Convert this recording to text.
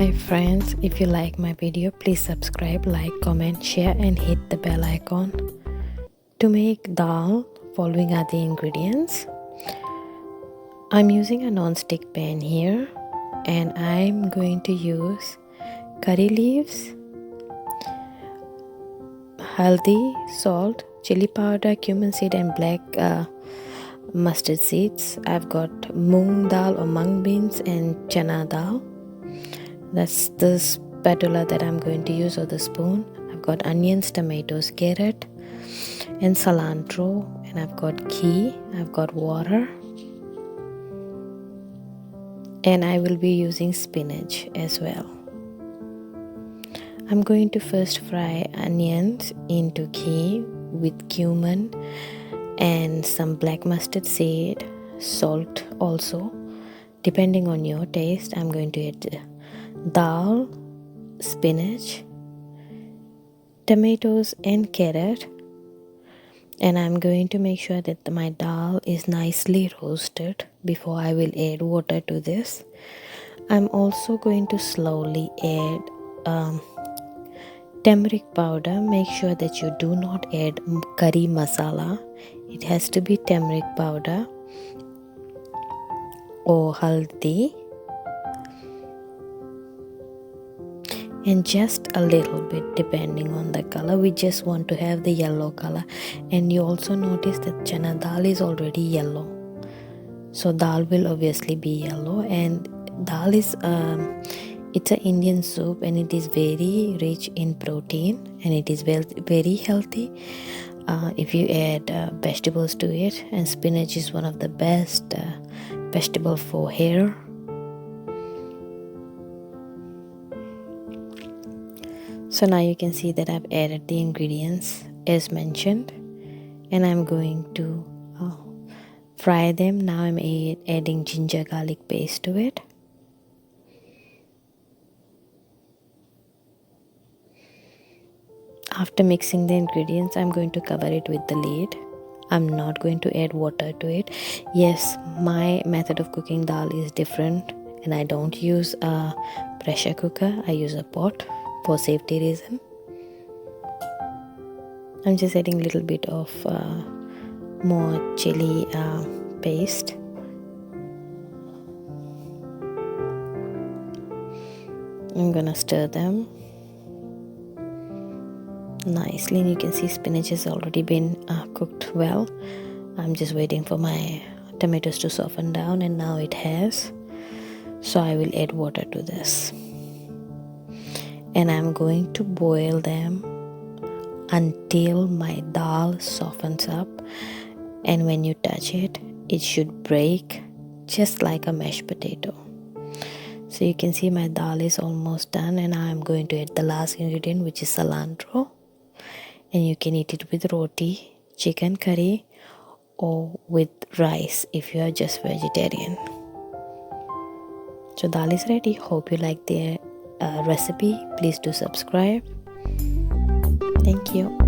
Hi friends, if you like my video, please subscribe, like, comment, share and hit the bell icon. To make dal, following are the ingredients. I'm using a non-stick pan here and I'm going to use curry leaves, haldi, salt, chili powder, cumin seed and black mustard seeds. I've got moong dal or mung beans and chana dal. That's the spatula that I'm going to use, or the spoon. I've got onions, tomatoes, carrot and cilantro, and I've got ghee, I've got water, and I will be using spinach as well. I'm going to first fry onions into ghee with cumin and some black mustard seed, salt also. Depending on your taste, I'm going to add dal, spinach, tomatoes and carrot, and I'm going to make sure that my dal is nicely roasted before I will add water to this. I'm also going to slowly add turmeric powder. Make sure that you do not add curry masala. It has to be turmeric powder or haldi, and just a little bit depending on the color. We just want to have the yellow color, and you also notice that chana dal is already yellow, so dal will obviously be yellow. And dal is it's an Indian soup and it is very rich in protein and it is very healthy if you add vegetables to it, and spinach is one of the best vegetable for hair. So now you can see that I've added the ingredients as mentioned, and I'm going to fry them. Now I'm adding ginger garlic paste to it. After mixing the ingredients, I'm going to cover it with the lid. I'm not going to add water to it. Yes, my method of cooking dal is different and I don't use a pressure cooker. I use a pot for safety reason. I'm just adding a little bit of more chili paste. I'm gonna stir them nicely, and you can see spinach has already been cooked well. I'm just waiting for my tomatoes to soften down, and now it has. So I will add water to this, and I'm going to boil them until my dal softens up, and when you touch it, it should break just like a mashed potato. So you can see my dal is almost done, and I'm going to add the last ingredient, which is cilantro, and you can eat it with roti, chicken curry or with rice if you are just vegetarian. So dal is ready. Hope you like the recipe. Please do subscribe. Thank you.